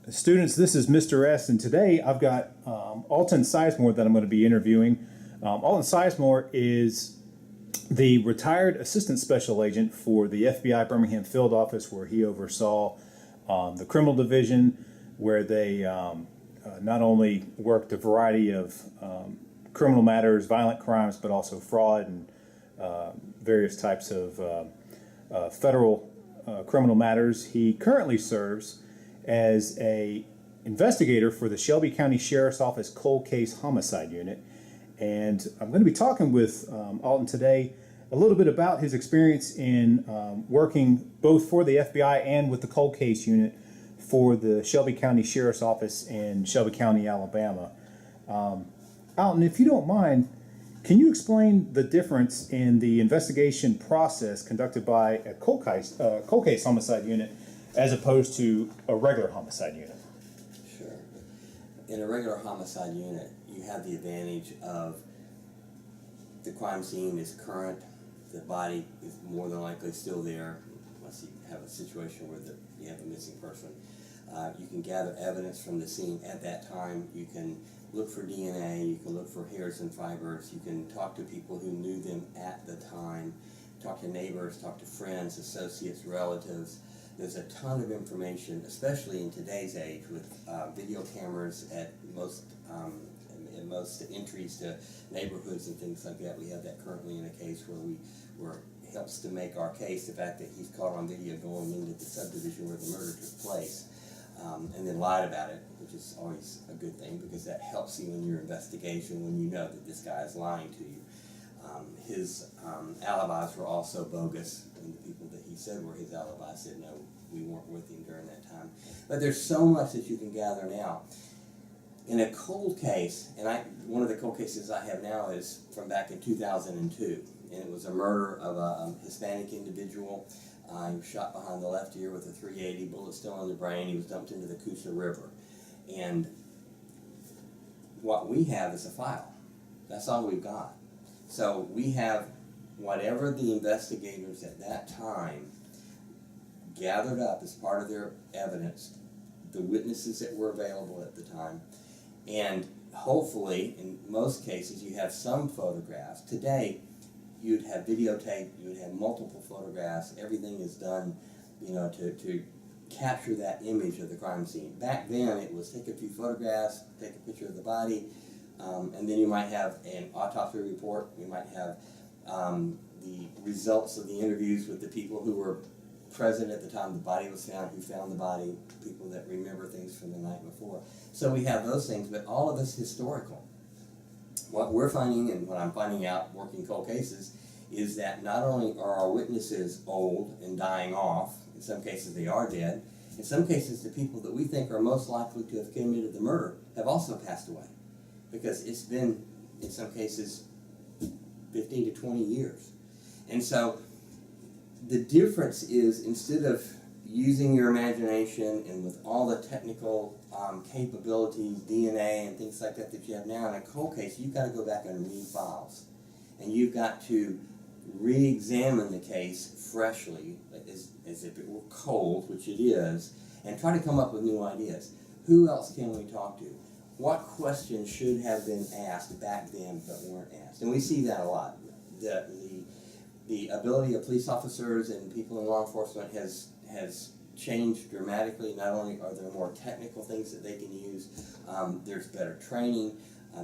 Students, this is Mr. S, and today I've got Alton Sizemore that I'm going to be interviewing. Alton Sizemore is the retired assistant special agent for the FBI Birmingham field office, where he oversaw the criminal division, where they not only worked a variety of criminal matters, violent crimes, but also fraud and various types of federal criminal matters. He currently serves as a investigator for the Shelby County Sheriff's Office Cold Case Homicide Unit. And I'm going to be talking with Alton today a little bit about his experience in working both for the FBI and with the Cold Case Unit for the Shelby County Sheriff's Office in Shelby County, Alabama. Alton, if you don't mind, can you explain the difference in the investigation process conducted by a cold case homicide unit as opposed to a regular homicide unit? Sure. In a regular homicide unit, you have the advantage of the crime scene is current, the body is more than likely still there, unless you have a situation where you have a missing person. You can gather evidence from the scene at that time. You can look for DNA, you can look for hairs and fibers, you can talk to people who knew them at the time, talk to neighbors, talk to friends, associates, relatives. There's a ton of information, especially in today's age with video cameras at most entries to neighborhoods and things like that. We have that currently in a case where it helps to make our case, the fact that he's caught on video going into the subdivision where the murder took place, and then lied about it, which is always a good thing because that helps you in your investigation when you know that this guy is lying to you. His alibis were also bogus, and the people that he said were his alibis said, no, we weren't with him during that time. But there's so much that you can gather now. In a cold case, and one of the cold cases I have now is from back in 2002, and it was a murder of a Hispanic individual. He was shot behind the left ear with a .380, bullet still in the brain. He was dumped into the Coosa River. And what we have is a file. That's all we've got. So we have whatever the investigators at that time gathered up as part of their evidence, the witnesses that were available at the time, and hopefully, in most cases, you have some photographs. Today, you'd have videotape, you would have multiple photographs, everything is done, to capture that image of the crime scene. Back then, it was take a few photographs, take a picture of the body, and then you might have an autopsy report. You might have the results of the interviews with the people who were present at the time the body was found, who found the body, people that remember things from the night before. So we have those things, but all of this historical. What we're finding, and what I'm finding out working cold cases, is that not only are our witnesses old and dying off, in some cases they are dead, in some cases the people that we think are most likely to have committed the murder have also passed away. Because it's been, in some cases, 15 to 20 years. And so the difference is, instead of using your imagination and with all the technical capabilities, DNA and things like that you have now in a cold case, you've got to go back and read files. And you've got to re-examine the case freshly, as if it were cold, which it is, and try to come up with new ideas. Who else can we talk to? What questions should have been asked back then but weren't asked? And we see that a lot. The ability of police officers and people in law enforcement has changed dramatically. Not only are there more technical things that they can use, there's better training,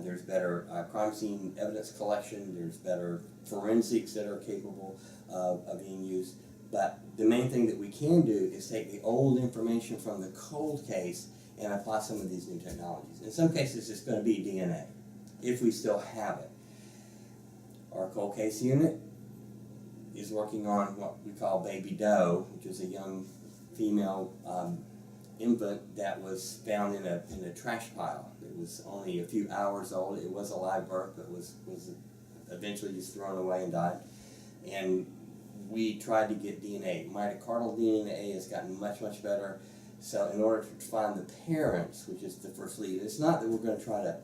there's better crime scene evidence collection, there's better forensics that are capable of being used. But the main thing that we can do is take the old information from the cold case and apply some of these new technologies. In some cases, it's going to be DNA, if we still have it. Our cold case unit is working on what we call baby doe, which is a young female infant that was found in a trash pile. It was only a few hours old. It was a live birth, but was eventually just thrown away and died. And we tried to get DNA. Mitochondrial DNA has gotten much, much better. So in order to find the parents, which is the first lead, it's not that we're going to try to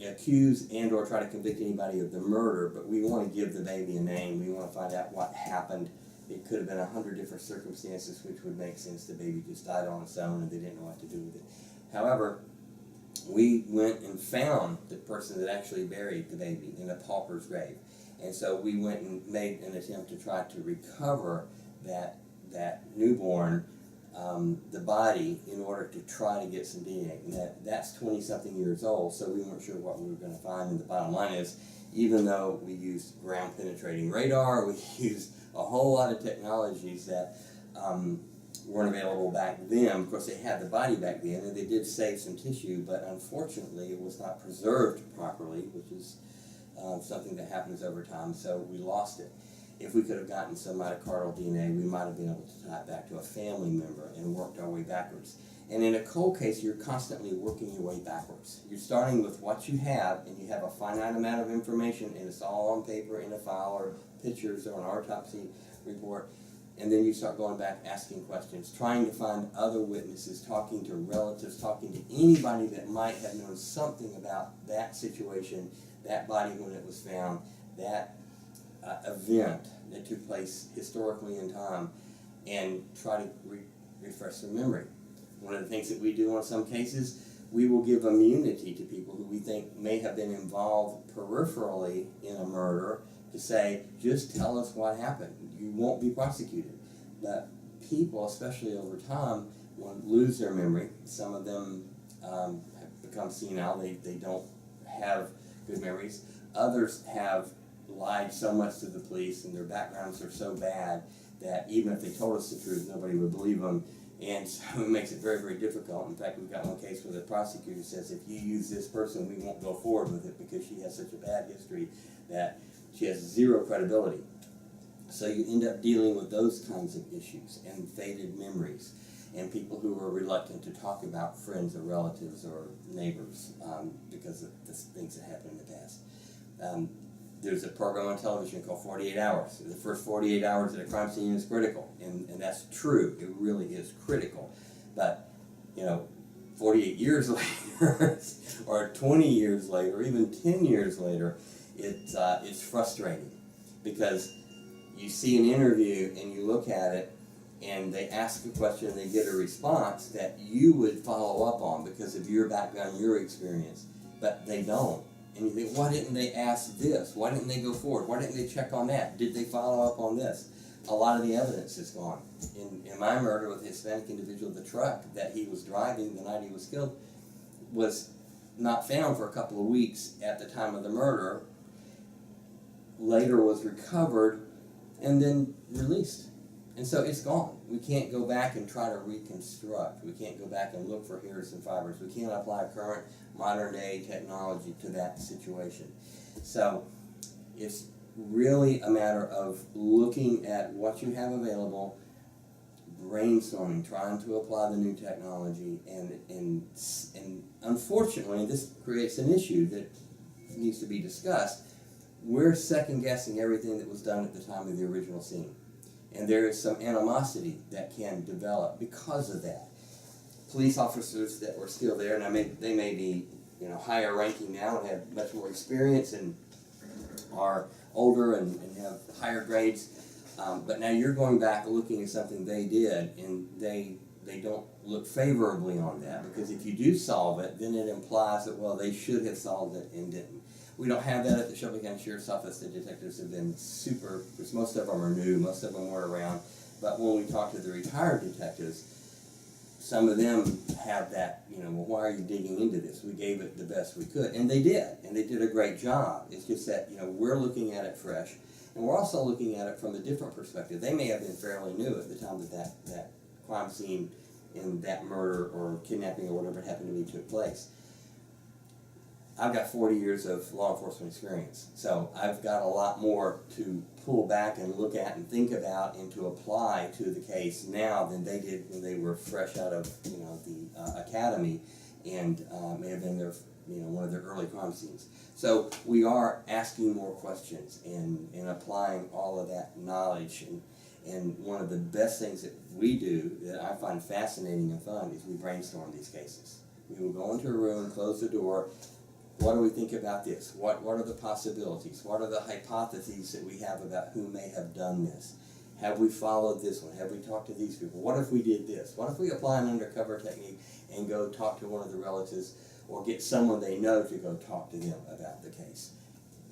accuse and or try to convict anybody of the murder, but we want to give the baby a name. We want to find out what happened It could have been 100 different circumstances which would make sense. The baby just died on its own and they didn't know what to do with it. However, we went and found the person that actually buried the baby in a pauper's grave. And so we went and made an attempt to try to recover that newborn, the body, in order to try to get some DNA. And that's 20-something years old, so we weren't sure what we were going to find. And the bottom line is, even though we used ground-penetrating radar, we used a whole lot of technologies that weren't available back then. Of course, they had the body back then, and they did save some tissue, but unfortunately it was not preserved properly, which is something that happens over time, so we lost it. If we could have gotten some mitochondrial DNA, we might have been able to tie it back to a family member and worked our way backwards. And in a cold case, you're constantly working your way backwards. You're starting with what you have, and you have a finite amount of information, and it's all on paper, in a file, or pictures, or an autopsy report. And then you start going back, asking questions, trying to find other witnesses, talking to relatives, talking to anybody that might have known something about that situation, that body when it was found, that event that took place historically in time, and try to refresh their memory. One of the things that we do in some cases, we will give immunity to people who we think may have been involved peripherally in a murder, to say, just tell us what happened. You won't be prosecuted. But people, especially over time, will lose their memory. Some of them have become senile. They don't have good memories. Others have lied so much to the police, and their backgrounds are so bad that even if they told us the truth, nobody would believe them. And so it makes it very, very difficult. In fact, we've got one case where the prosecutor says, if you use this person, we won't go forward with it because she has such a bad history that she has zero credibility. So you end up dealing with those kinds of issues and faded memories, and people who are reluctant to talk about friends or relatives or neighbors because of the things that happened in the past. There's a program on television called 48 Hours. The first 48 hours at a crime scene is critical, and that's true. It really is critical. But, 48 years later, or 20 years later, or even 10 years later, it's frustrating, because you see an interview and you look at it and they ask a question and they get a response that you would follow up on because of your background, your experience, but they don't. And you think, why didn't they ask this? Why didn't they go forward? Why didn't they check on that? Did they follow up on this? A lot of the evidence is gone. In my murder with the Hispanic individual, the truck that he was driving the night he was killed was not found for a couple of weeks at the time of the murder. Later was recovered and then released. And so it's gone. We can't go back and try to reconstruct. We can't go back and look for hairs and fibers. We can't apply current modern day technology to that situation. So it's really a matter of looking at what you have available, brainstorming, trying to apply the new technology, and unfortunately this creates an issue that needs to be discussed. We're second guessing everything that was done at the time of the original scene. And there is some animosity that can develop because of that. Police officers that were still there, and they may be higher ranking now and have much more experience and are older and have higher grades, but now you're going back looking at something they did, and they don't look favorably on that, because if you do solve it, then it implies that, well, they should have solved it and didn't. We don't have that at the Shelby County Sheriff's Office. The detectives have been super, because most of them are new, most of them weren't around. But when we talk to the retired detectives, some of them have that, well, why are you digging into this? We gave it the best we could. And they did a great job. It's just that, we're looking at it fresh. And we're also looking at it from a different perspective. They may have been fairly new at the time that crime scene and that murder or kidnapping or whatever it happened to be took place. I've got 40 years of law enforcement experience, so I've got a lot more to pull back and look at and think about and to apply to the case now than they did when they were fresh out of the academy and may have been their one of their early crime scenes. So we are asking more questions and applying all of that knowledge, and one of the best things that we do that I find fascinating and fun is we brainstorm these cases. We will go into a room, close the door. What do we think about this? What are the possibilities? What are the hypotheses that we have about who may have done this? Have we followed this one? Have we talked to these people? What if we did this? What if we apply an undercover technique and go talk to one of the relatives or get someone they know to go talk to them about the case?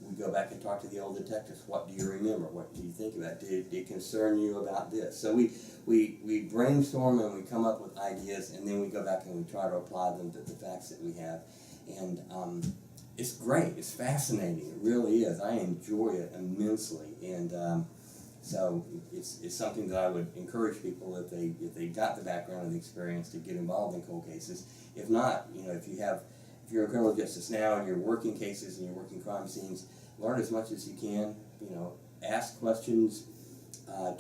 We go back and talk to the old detectives. What do you remember? What do you think about? Did it concern you about this? So we brainstorm and we come up with ideas, and then we go back and we try to apply them to the facts that we have. And it's great. It's fascinating. It really is. I enjoy it immensely. And so it's something that I would encourage people, if they got the background and the experience, to get involved in cold cases. If not, if you're in criminal justice now and you're working cases and you're working crime scenes, learn as much as you can. Ask questions,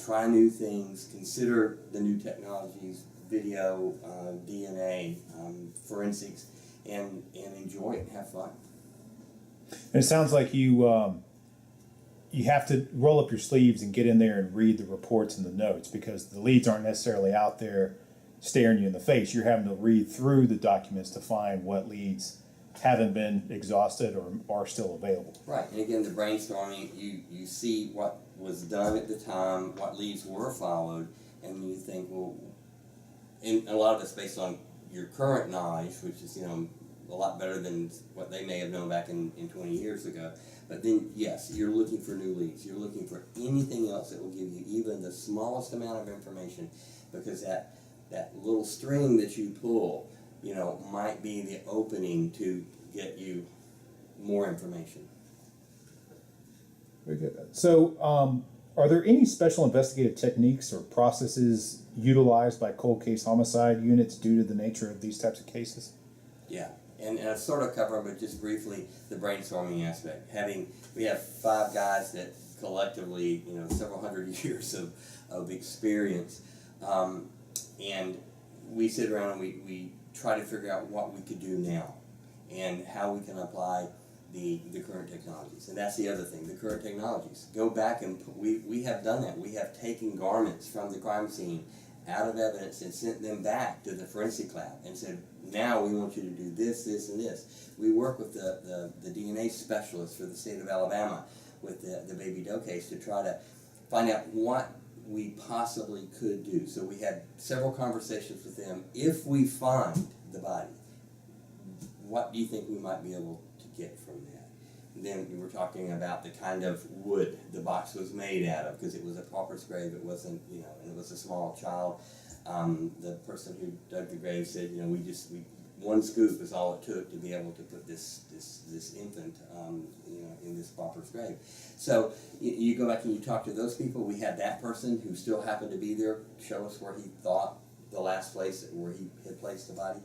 try new things, consider the new technologies, video, DNA, forensics, and enjoy it and have fun. And it sounds like you have to roll up your sleeves and get in there and read the reports and the notes, because the leads aren't necessarily out there staring you in the face. You're having to read through the documents to find what leads haven't been exhausted or are still available. Right, and again, the brainstorming, you see what was done at the time, what leads were followed, and you think, well, and a lot of it's based on your current knowledge, which is, a lot better than what they may have known back in 20 years ago. But then, yes, you're looking for new leads. You're looking for anything else that will give you even the smallest amount of information, because that little string that you pull, might be the opening to get you more information. Very good. So, are there any special investigative techniques or processes utilized by cold case homicide units due to the nature of these types of cases? Yeah, and I've sort of covered, but just briefly, the brainstorming aspect. We have 5 guys that collectively, several hundred years of experience, and we sit around and we try to figure out what we could do now and how we can apply the current technologies. And that's the other thing, the current technologies. Go back and we have done that. We have taken garments from the crime scene out of evidence and sent them back to the forensic lab and said, now we want you to do this, this, and this. We work with the DNA specialist for the state of Alabama with the Baby Doe case to try to find out what we possibly could do. So we had several conversations with them. If we find the body, what do you think we might be able to get from that? And then we were talking about the kind of wood the box was made out of, because it was a pauper's grave. It wasn't, and it was a small child. The person who dug the grave said, one scoop is all it took to be able to put this infant, in this pauper's grave. So you go back and you talk to those people. We had that person who still happened to be there show us where he thought the last place where he had placed the body.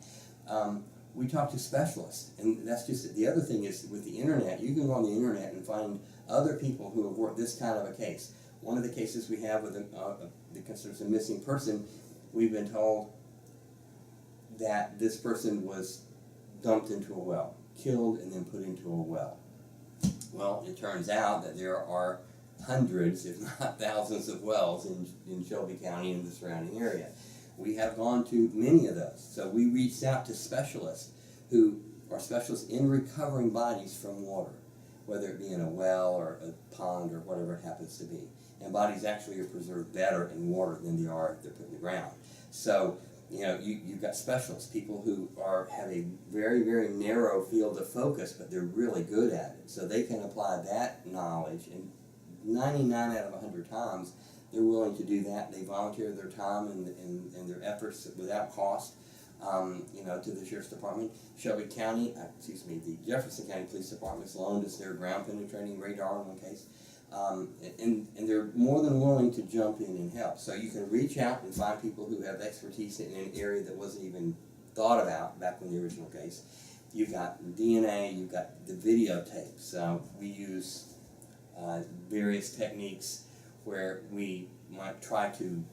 We talked to specialists, and that's just the other thing is with the internet. You can go on the internet and find other people who have worked this kind of a case. One of the cases we have with because there's a missing person, we've been told that this person was dumped into a well, killed and then put into a well. Well, it turns out that there are hundreds, if not thousands, of wells in Shelby County and the surrounding area. We have gone to many of those. So we reached out to specialists who are specialists in recovering bodies from water, whether it be in a well or a pond or whatever it happens to be. And bodies actually are preserved better in water than they are if they're put in the ground. So, you've got specialists, people who have a very, very narrow field of focus, but they're really good at it. So they can apply that knowledge, and 99 out of 100 times, they're willing to do that. They volunteer their time and their efforts without cost, to the Sheriff's Department. Shelby County, the Jefferson County Police Department has loaned us their ground penetrating radar in one case. And they're more than willing to jump in and help. So you can reach out and find people who have expertise in an area that wasn't even thought about back in the original case. You've got DNA, you've got the videotapes. We use various techniques where we might try to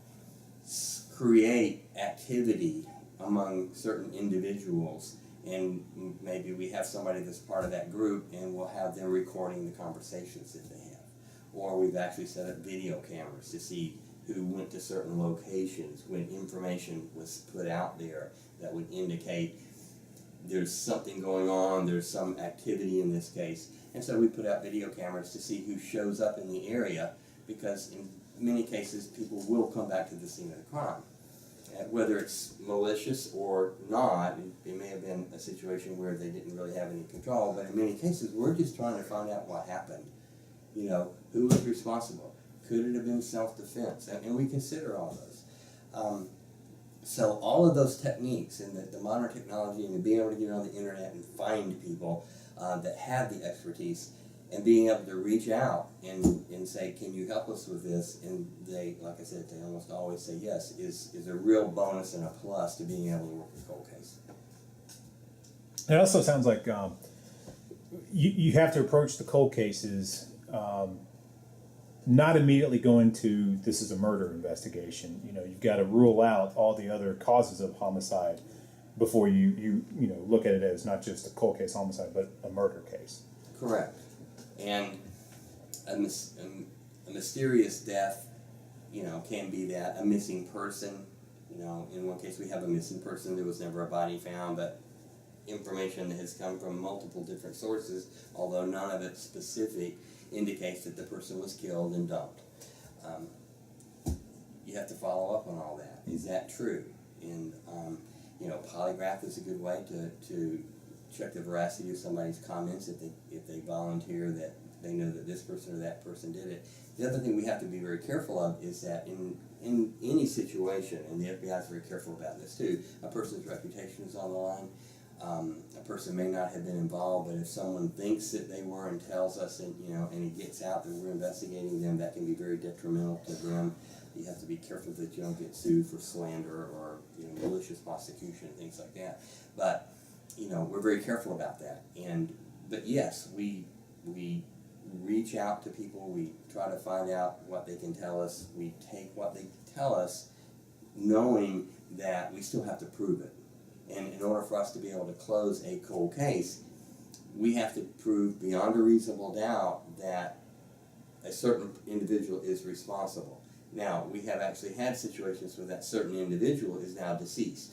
create activity among certain individuals, and maybe we have somebody that's part of that group and we'll have them recording the conversations that they have. Or we've actually set up video cameras to see who went to certain locations when information was put out there that would indicate there's something going on, there's some activity in this case. And so we put out video cameras to see who shows up in the area, because in in many cases, people will come back to the scene of the crime. Whether it's malicious or not, it may have been a situation where they didn't really have any control, but in many cases, we're just trying to find out what happened. You know, who was responsible? Could it have been self-defense? And we consider all those. So all of those techniques and the modern technology and being able to get on the internet and find people that have the expertise and being able to reach out and say, can you help us with this? And they, like I said, they almost always say yes, is a real bonus and a plus to being able to work a cold case. It also sounds like you have to approach the cold cases not immediately going to this is a murder investigation. You know, you've got to rule out all the other causes of homicide before you look at it as not just a cold case homicide, but a murder case. Correct. And a mysterious death, can be that. A missing person, in one case we have a missing person, there was never a body found, but information that has come from multiple different sources, although none of it specific, indicates that the person was killed and dumped. You have to follow up on all that. Is that true? And polygraph is a good way to check the veracity of somebody's comments if they volunteer that they know that this person or that person did it. The other thing we have to be very careful of is that in any situation, and the FBI is very careful about this too, a person's reputation is on the line. A person may not have been involved, but if someone thinks that they were and tells us, and it gets out that we're investigating them, that can be very detrimental to them. You have to be careful that you don't get sued for slander or malicious prosecution and things like that. But we're very careful about that. But yes, we reach out to people. We try to find out what they can tell us. We take what they tell us, knowing that we still have to prove it. And in order for us to be able to close a cold case, we have to prove beyond a reasonable doubt that a certain individual is responsible. Now, we have actually had situations where that certain individual is now deceased,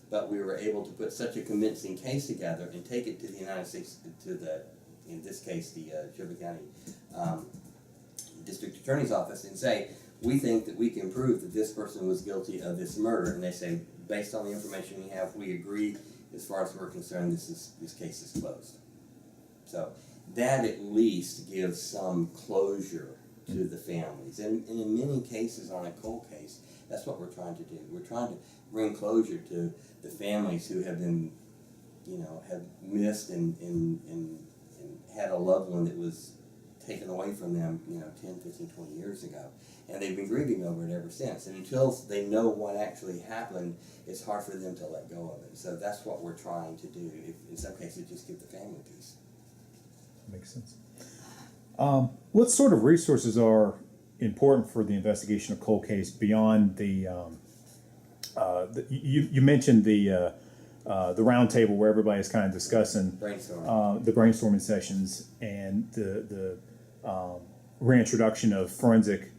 but we were able to put such a convincing case together and take it to the United States, in this case, the Shelby County District Attorney's Office, and say, we think that we can prove that this person was guilty of this murder, and they say, based on the information we have, we agree, as far as we're concerned, this case is closed. So that at least gives some closure to the families. And in many cases on a cold case, that's what we're trying to do. We're trying to bring closure to the families who have been, have missed and had a loved one that was taken away from them, 10, 15, 20 years ago. And they've been grieving over it ever since. And until they know what actually happened, it's hard for them to let go of it. So that's what we're trying to do. In some cases, just give the family peace. Makes sense. What sort of resources are important for the investigation of cold case beyond the you mentioned the round table where everybody's kind of discussing the brainstorming sessions and the reintroduction of forensic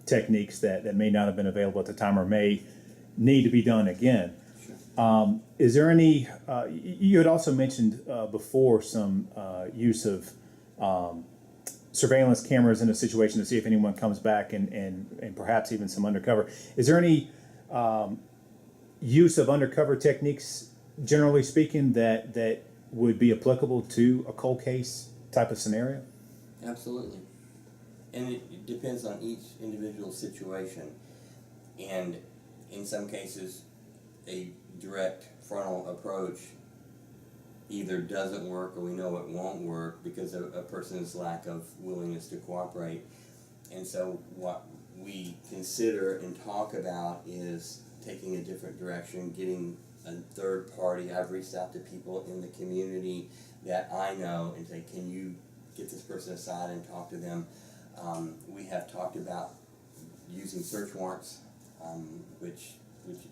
techniques that may not have been available at the time or may need to be done again. Sure. Is there any, you had also mentioned before some use of surveillance cameras in a situation to see if anyone comes back and perhaps even some undercover. Is there any use of undercover techniques, generally speaking, that would be applicable to a cold case type of scenario? Absolutely. And it depends on each individual situation. And in some cases, a direct frontal approach either doesn't work or we know it won't work because of a person's lack of willingness to cooperate. And so what we consider and talk about is taking a different direction, getting a third party. I've reached out to people in the community that I know and say, can you get this person aside and talk to them? We have talked about using search warrants, which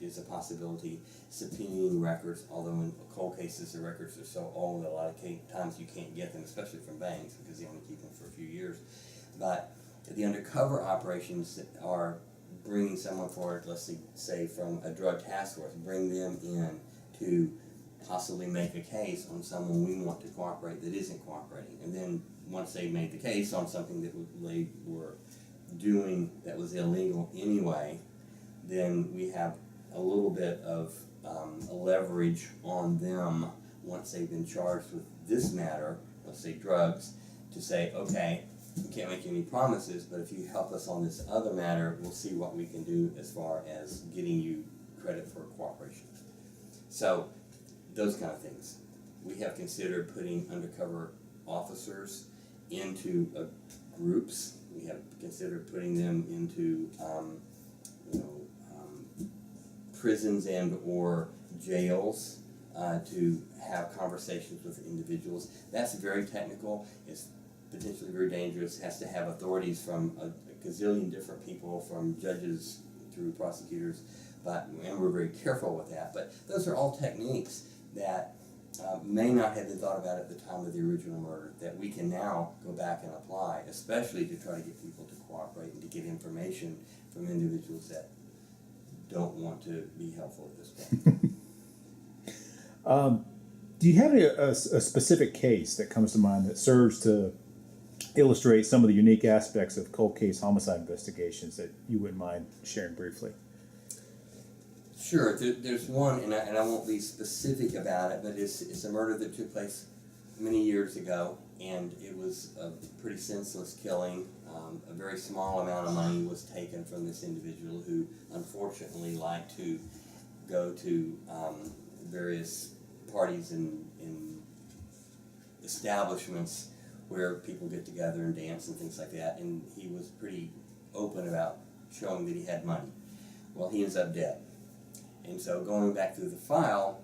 is a possibility, subpoenaing records, although in cold cases the records are so old that a lot of times you can't get them, especially from banks because they only keep them for a few years. But the undercover operations are bringing someone forward, let's say from a drug task force, bring them in to possibly make a case on someone we want to cooperate that isn't cooperating. And then once they made the case on something that they were doing that was illegal anyway, then we have a little bit of leverage on them once they've been charged with this matter, let's say drugs, to say, okay, we can't make any promises, but if you help us on this other matter, we'll see what we can do as far as getting you credit for cooperation. So, those kind of things. We have considered putting undercover officers into groups. We have considered putting them into prisons and or jails to have conversations with individuals. That's very technical. It's potentially very dangerous. It has to have authorities from a gazillion different people, from judges through prosecutors, and we're very careful with that. But those are all techniques that may not have been thought about at the time of the original murder, that we can now go back and apply, especially to try to get people to cooperate and to get information from individuals that don't want to be helpful at this point. Do you have a specific case that comes to mind that serves to illustrate some of the unique aspects of cold case homicide investigations that you wouldn't mind sharing briefly? Sure, there's one, and I won't be specific about it, but it's a murder that took place many years ago, and it was a pretty senseless killing. A very small amount of money was taken from this individual who unfortunately liked to go to various parties and establishments where people get together and dance and things like that, and he was pretty open about showing that he had money. Well, he ends up dead. And so going back through the file,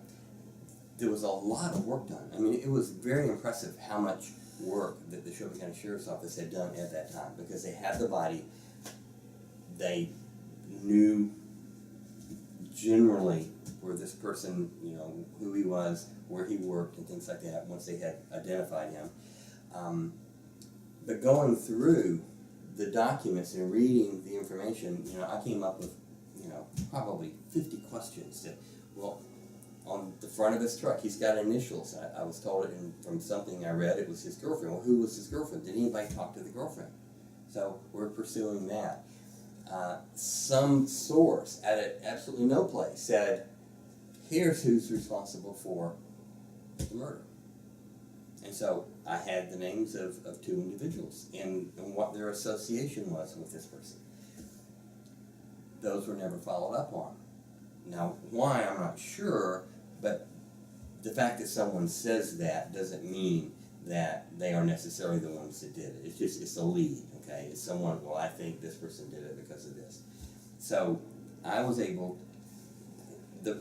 there was a lot of work done. I mean, it was very impressive how much work that the Shelby County Sheriff's Office had done at that time, because they had the body, they knew generally where this person, who he was, where he worked, and things like that, once they had identified him. But going through the documents and reading the information, I came up with, probably 50 questions that, well, on the front of his truck, he's got initials. I was told from something I read, it was his girlfriend. Well, who was his girlfriend? Did anybody talk to the girlfriend? So we're pursuing that. Some source at absolutely no place said, here's who's responsible for the murder. And so I had the names of two individuals and what their association was with this person. Those were never followed up on. Now, why, I'm not sure, but the fact that someone says that doesn't mean that they are necessarily the ones that did it. It's a lead, okay? It's someone, well, I think this person did it because of this. So I was able,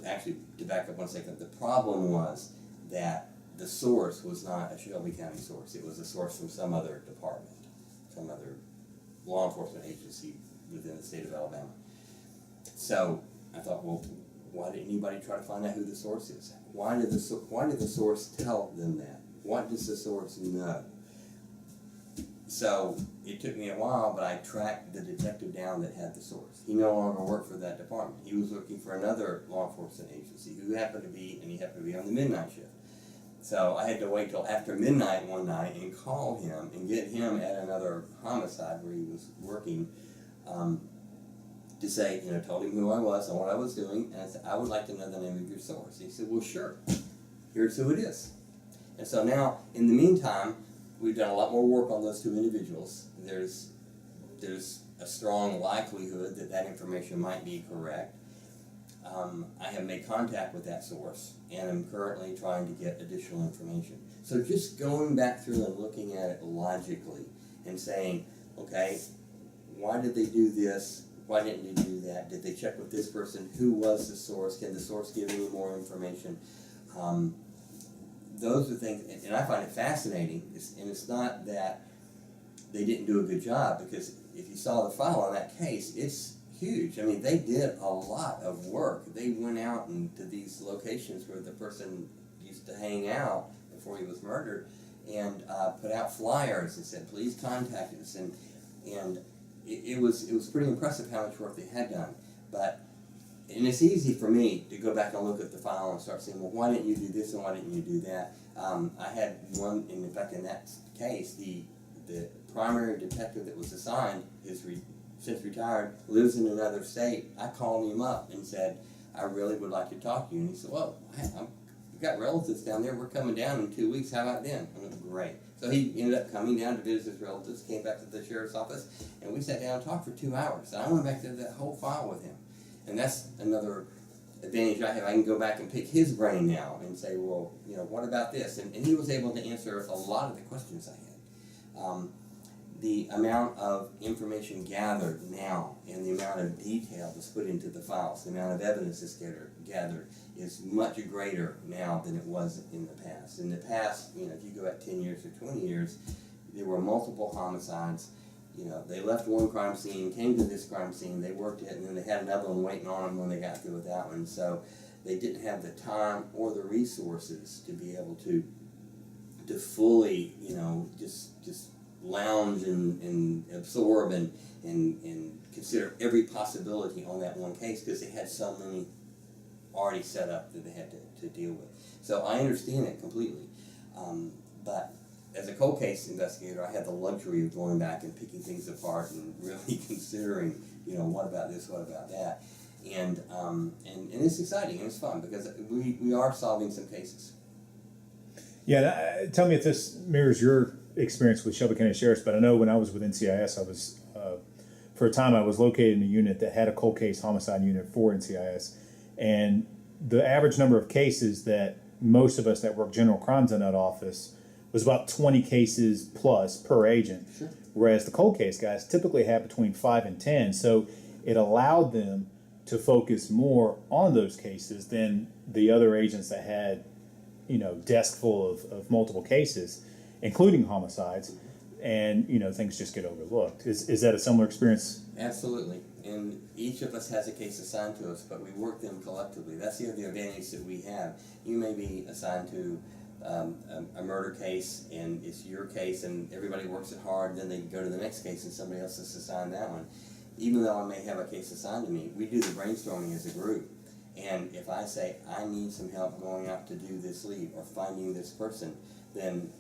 actually, to back up one second, the problem was that the source was not a Shelby County source. It was a source from some other department, some other law enforcement agency within the state of Alabama. So I thought, well, why didn't anybody try to find out who the source is? Why did the source tell them that? What does the source know? So it took me a while, but I tracked the detective down that had the source. He no longer worked for that department. He was working for another law enforcement agency who happened to be on the midnight shift. So I had to wait till after midnight one night and call him and get him at another homicide where he was working, to say, told him who I was and what I was doing, and I said, I would like to know the name of your source. He said, well, sure. Here's who it is. And so now, in the meantime, we've done a lot more work on those two individuals. There's a strong likelihood that that information might be correct. I have made contact with that source, and I'm currently trying to get additional information. So just going back through and looking at it logically and saying, okay, why did they do this? Why didn't they do that? Did they check with this person? Who was the source? Can the source give any more information? Those are things, and I find it fascinating, and it's not that they didn't do a good job, because if you saw the file on that case, it's huge. I mean, they did a lot of work. They went out into these locations where the person used to hang out before he was murdered, and put out flyers and said, please contact us, and it was pretty impressive how much work they had done. And it's easy for me to go back and look at the file and start saying, well, why didn't you do this and why didn't you do that? I had one, in fact, in that case, the primary detective that was assigned, since retired, lives in another state. I called him up and said, I really would like to talk to you. And he said, well, we've got relatives down there. We're coming down in 2 weeks. How about then? I went, great. So he ended up coming down to visit his relatives, came back to the sheriff's office, and we sat down and talked for 2 hours. And I went back to that whole file with him. And that's another advantage I have. I can go back and pick his brain now and say, well, what about this? And he was able to answer a lot of the questions I had. The amount of information gathered now and the amount of detail that's put into the files, the amount of evidence that's gathered is much greater now than it was in the past. In the past, if you go back 10 years or 20 years, there were multiple homicides. They left one crime scene, came to this crime scene, they worked it, and then they had another one waiting on them when they got through with that one. So they didn't have the time or the resources to be able to fully, just lounge and absorb and consider every possibility on that one case, because they had so many already set up that they had to deal with. So I understand it completely. But as a cold case investigator, I had the luxury of going back and picking things apart and really considering, what about this, what about that. And it's exciting and it's fun because we are solving some cases. Yeah, tell me if this mirrors your experience with Shelby County Sheriff's, but I know when I was with NCIS, for a time I was located in a unit that had a cold case homicide unit for NCIS, and the average number of cases that most of us that work general crimes in that office was about 20 cases plus per agent, Sure. Whereas the cold case guys typically have between 5 and 10, so it allowed them to focus more on those cases than the other agents that had, desk full of multiple cases, including homicides, and things just get overlooked. Is that a similar experience? Absolutely. And each of us has a case assigned to us, but we work them collectively. That's the other advantage that we have. You may be assigned to a murder case, and it's your case, and everybody works it hard. Then they go to the next case, and somebody else is assigned that one. Even though I may have a case assigned to me, we do the brainstorming as a group. And if I say, I need some help going out to do this lead or finding this person, then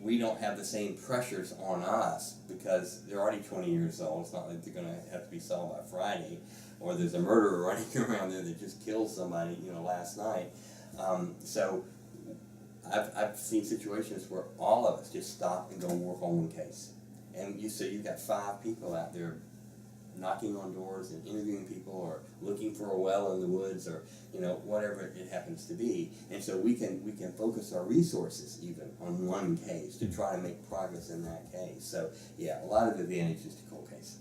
we don't have the same pressures on us because they're already 20 years old. It's not like they're going to have to be solved by Friday, or there's a murderer running around there that just killed somebody, last night. So I've seen situations where all of us just stop and go work on one case. And you've got 5 people out there knocking on doors and interviewing people or looking for a well in the woods or whatever it happens to be. And so we can focus our resources even on one case to try to make progress in that case. So yeah, a lot of advantages to cold case.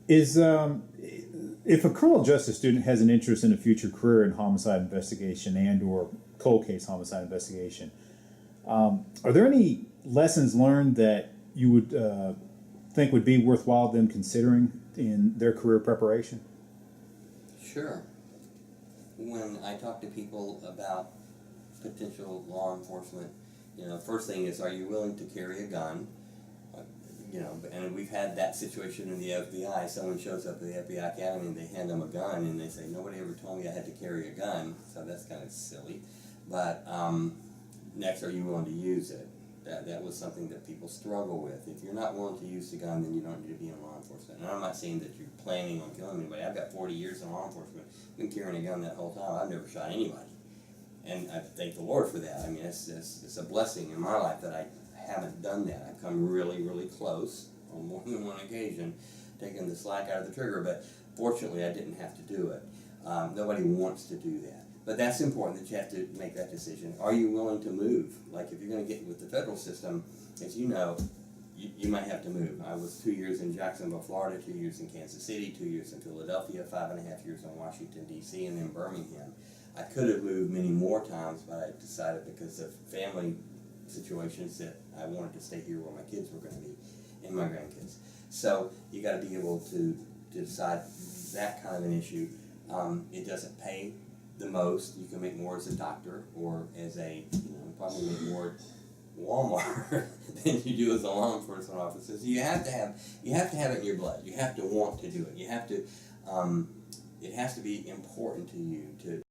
Is if a criminal justice student has an interest in a future career in homicide investigation and or cold case homicide investigation, are there any lessons learned that you would think would be worthwhile them considering in their career preparation? Sure. When I talk to people about potential law enforcement, first thing is, are you willing to carry a gun? And we've had that situation in the FBI. Someone shows up at the FBI Academy and they hand them a gun and they say, nobody ever told me I had to carry a gun, so that's kind of silly. But next, are you willing to use it? That was something that people struggle with. If you're not willing to use the gun, then you don't need to be in law enforcement. And I'm not saying that you're planning on killing anybody. I've got 40 years in law enforcement. I've been carrying a gun that whole time. I've never shot anybody. And I thank the Lord for that. I mean, it's a blessing in my life that I haven't done that. I've come really, really close on more than one occasion, taking the slack out of the trigger. But fortunately, I didn't have to do it. Nobody wants to do that. But that's important that you have to make that decision. Are you willing to move? Like if you're going to get with the federal system, as you know, you might have to move. I was 2 years in Jacksonville, Florida, 2 years in Kansas City, 2 years in Philadelphia, 5.5 years in Washington, D.C., and then Birmingham. I could have moved many more times, but I decided because of family situations that I wanted to stay here where my kids were going to be and my grandkids. So you got to be able to decide that kind of an issue. It doesn't pay the most. You can make more as a doctor or as a, probably make more at Walmart than you do as a law enforcement officer. So you have to have it in your blood. You have to want to do it. You have to, it has to be important to you